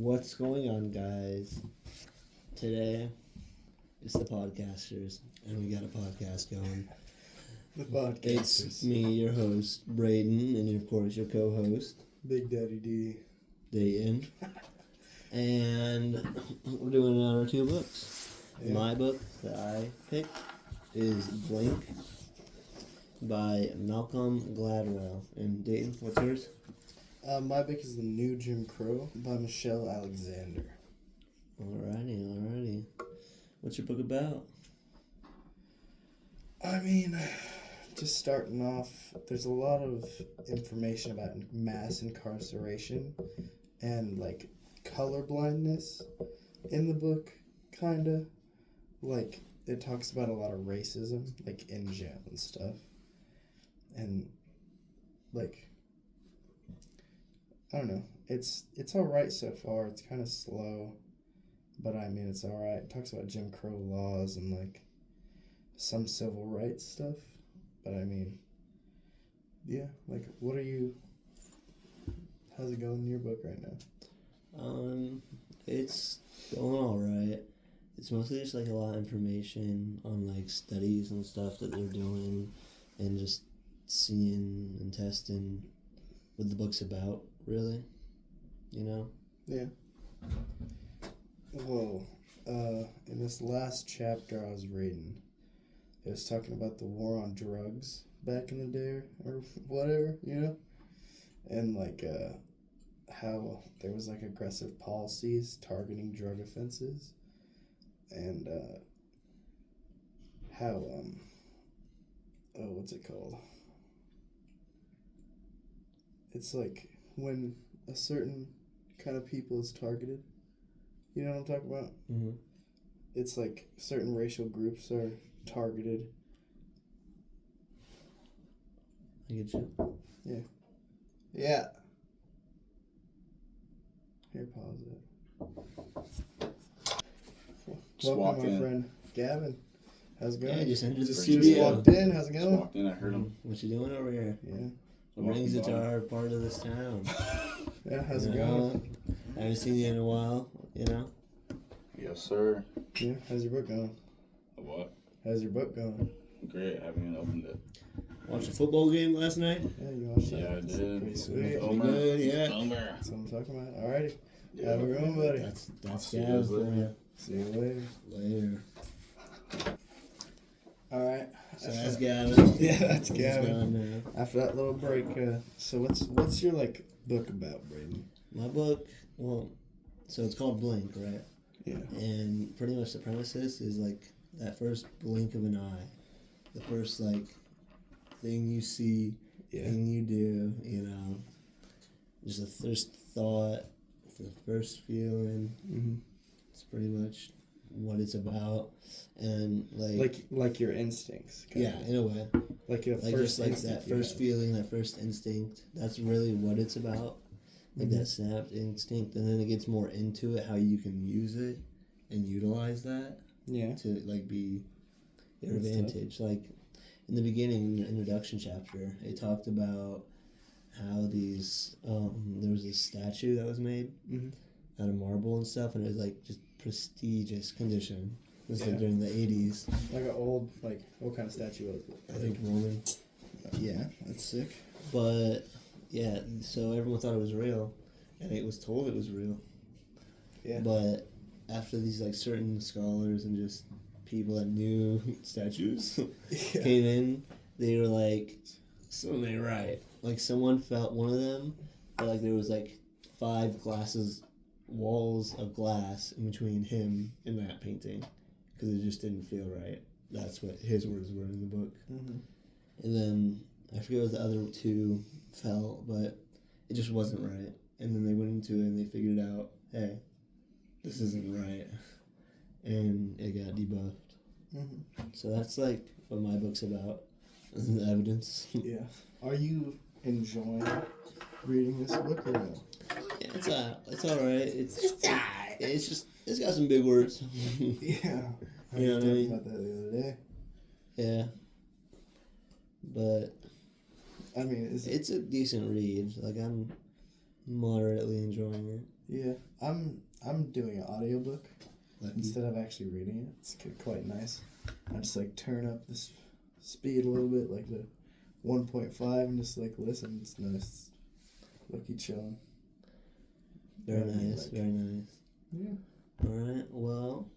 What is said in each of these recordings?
What's going on, guys? Today, it's the podcasters, and we got a podcast going. The podcasters. It's me, your host, Braden, and of course, your co-host, Big Daddy D. Dayton. And we're doing our two books. Yeah. My book that I picked is Blink by Malcolm Gladwell. And Dayton, what's yours? My book is The New Jim Crow by Michelle Alexander. Alrighty. What's your book about? I mean, just starting off, there's a lot of information about mass incarceration and, like, color blindness in the book, kinda. Like, it talks about a lot of racism, like, in jail and stuff. And, like, I don't know. It's alright so far. It's kind of slow, but I mean, it's alright. It talks about Jim Crow laws and, like, some civil rights stuff. But I mean, yeah, like, how's it going in your book right now? It's going alright. It's mostly just, like, a lot of information on, like, studies and stuff that they're doing and just seeing and testing what the book's about, really, you know? Yeah. Well, in this last chapter I was reading, it was talking about the war on drugs back in the day or whatever, you know? And, like, how there was, like, aggressive policies targeting drug offenses. And, how, what's it called? It's like when a certain kind of people is targeted. You know what I'm talking about? Mm-hmm. It's like certain racial groups are targeted. I get you. Yeah. Here, pause it. Welcome, my friend Gavin. How's it going? Yeah, just entered the just studio. walked in. How's it Just going? walked in, I heard him. What you doing over here? Yeah. What brings you to our part of this town? Yeah, how's it You going? know? I haven't seen you in a while, you know? Yes, sir. Yeah, how's your book going? What? How's your book going? Great, I haven't even opened it. Watched a football game last night? Yeah, you watched that? Yeah, I That's did. Pretty sweet. Omer. Good, yeah. Omer. That's what I'm talking about. Alrighty. Yeah. Have a good one, buddy. That's See you Gavin guys for later. you. See you later. Later. Alright. So that's Gavin. Yeah, that's He's Gavin. gone now. After that little break, so what's your, like, book about, Braden? My book, well, so it's called Blink, right? Yeah. And pretty much the premises is like that first blink of an eye, the first like thing you see, Yeah. thing you do, you know, just the first thought, the first feeling. Mm-hmm. It's pretty much what it's about, and Like your instincts. yeah, in a way, Like your like first just like instinct that you first have. feeling, that first instinct. That's really what it's about. Like Mhm. that snapped instinct, and then it gets more into it, how you can use it and utilize that Yeah. to like be your Good stuff. advantage. Like in the beginning, in the introduction chapter, it talked about how these there was this statue that was made Mhm. out of marble and stuff, and it was like just prestigious condition. It was Yeah. like during the 80s, Like an old, like, what kind of statue was it? I think Roman. Yeah, that's sick. But yeah, so everyone thought it was real, and it was told it was real. Yeah. But after these like certain scholars and just people that knew statues Yeah. came in, they were like, something ain't right. Like one of them felt like there was like 5 walls of glass in between him and that painting, because it just didn't feel right. That's what his words were in the book. Mm-hmm. And then I forget what the other 2 felt, but it just wasn't right. And then they went into it and they figured out, hey, this isn't right. And it got debuffed. Mm-hmm. So that's like what my book's about. The evidence. Yeah. Are you enjoying reading this book or no? Yeah, it's alright. It's got some big words. Yeah. I You know was what I talking mean? about that the other day. Yeah. But I mean, it's a decent read. Like moderately enjoying it. Yeah, I'm doing an audiobook Lucky. instead of actually reading it. It's quite nice. I just like turn up the speed a little bit, like the 1.5, and just like listen. It's nice. Lucky chilling. Very Yeah, nice, like- very nice. Yeah. All right, well,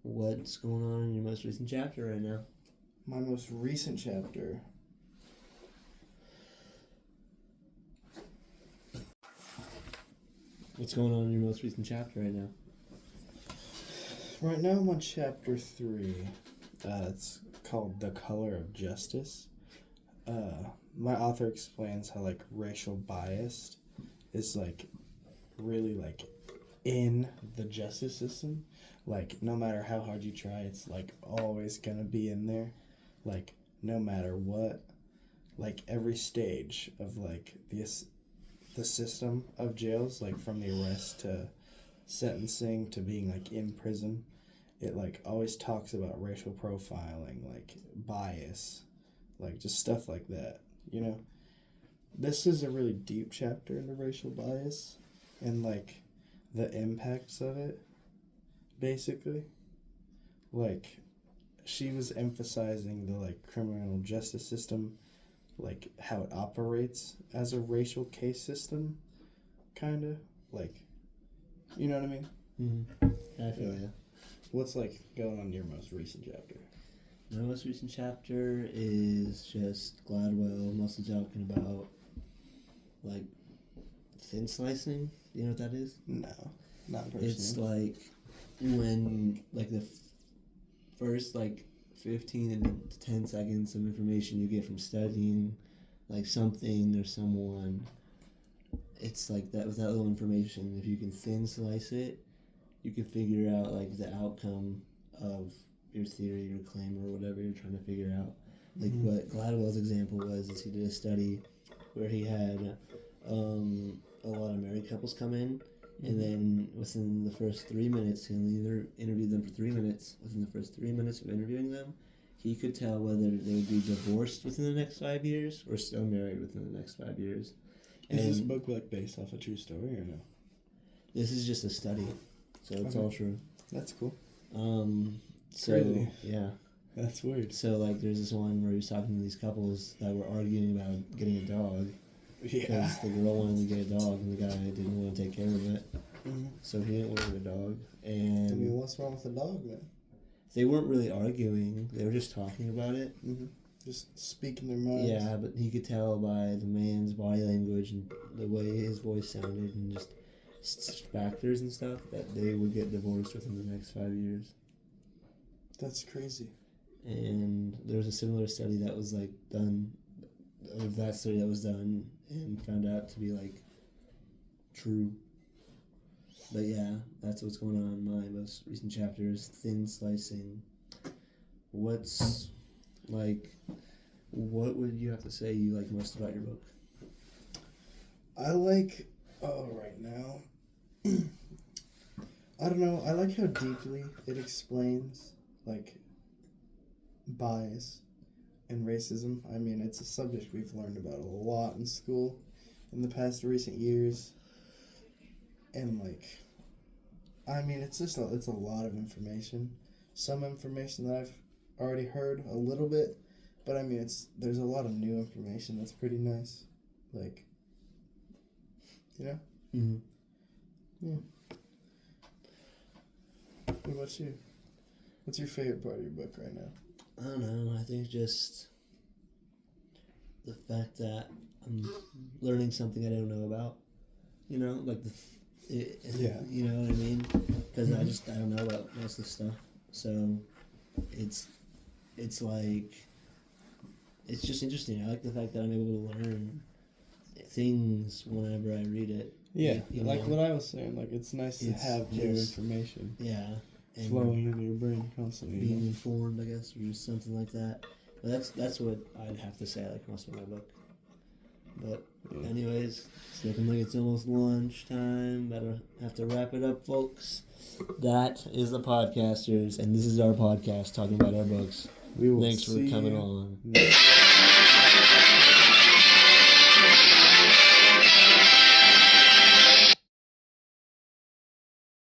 what's going on in your most recent chapter right now? My most recent chapter. What's going on in your most recent chapter right now? Right now I'm on chapter 3. It's called The Color of Justice. My author explains how like racial bias is like really like in the justice system. Like no matter how hard you try, it's like always gonna be in there. Like no matter what. Like every stage of like the system of jails, like from the arrest to sentencing to being like in prison, it like always talks about racial profiling, like bias, like just stuff like that, you know. This is a really deep chapter into racial bias and like the impacts of it, basically. Like she was emphasizing the like criminal justice system, like how it operates as a racial case system, kind of like, you know what I mean? Mm-hmm. I feel ya. What's like going on in your most recent chapter? My most recent chapter is just Gladwell mostly talking about like thin slicing. You know what that is? No, not personally. It's like when like the first like 15 to 10 seconds of information you get from studying like something or someone, it's like that with that little information, if you can thin slice it, you can figure out like the outcome of your theory or claim or whatever you're trying to figure out. Like what Gladwell's example was is he did a study where he had a lot of married couples come in, and then within the first 3 minutes, he only interviewed them for 3 minutes. Within the first 3 minutes of interviewing them, he could tell whether they would be divorced within the next 5 years or still married within the next 5 years. Is this book like based off a true story or no? This is just a study, so it's Okay. all true. That's cool. So Crazy. yeah. That's weird. So like, there's this one where he was talking to these couples that were arguing about getting a dog. Yeah. Because the girl wanted to get a dog and the guy didn't want to take care of it. Mm-hmm. So he didn't want to get a dog. I mean, And what's wrong with the dog, man? they weren't really arguing. They were just talking about it. Mm-hmm. Just speaking their minds. Yeah, but he could tell by the man's body language and the way his voice sounded and just factors and stuff that they would get divorced within the next 5 years. That's crazy. And there was a similar study that was like done, of that study that was done and found out to be like true. But yeah, that's what's going on in my most recent chapters. Thin slicing. What's like, what would you have to say you like most about your book? I like, right now, I don't know, I like how deeply it explains, like, bias and racism. I mean, it's a subject we've learned about a lot in school in the past recent years. And, like, I mean, it's a lot of information. Some information that I've already heard a little bit, but I mean, there's a lot of new information that's pretty nice. Like, you know? Mm-hmm. Yeah. What about you? What's your favorite part of your book right now? I don't know. I think just the fact that I'm learning something I don't know about. You know, like Yeah. You know what I mean? Because I don't know about most of the stuff. So it's like, it's just interesting. I like the fact that I'm able to learn things whenever I read it. Yeah, You like know? what I was saying, like it's nice to It's have new just- information Yeah. And flowing into your brain constantly. being informed, I guess, or something like that. But that's what I'd have to say I like most of my book. But Yeah. anyways, it's looking like it's almost lunchtime. Better have to wrap it up, folks. That is the podcasters, and this is our podcast talking about our books. We will Thanks for see coming you on. next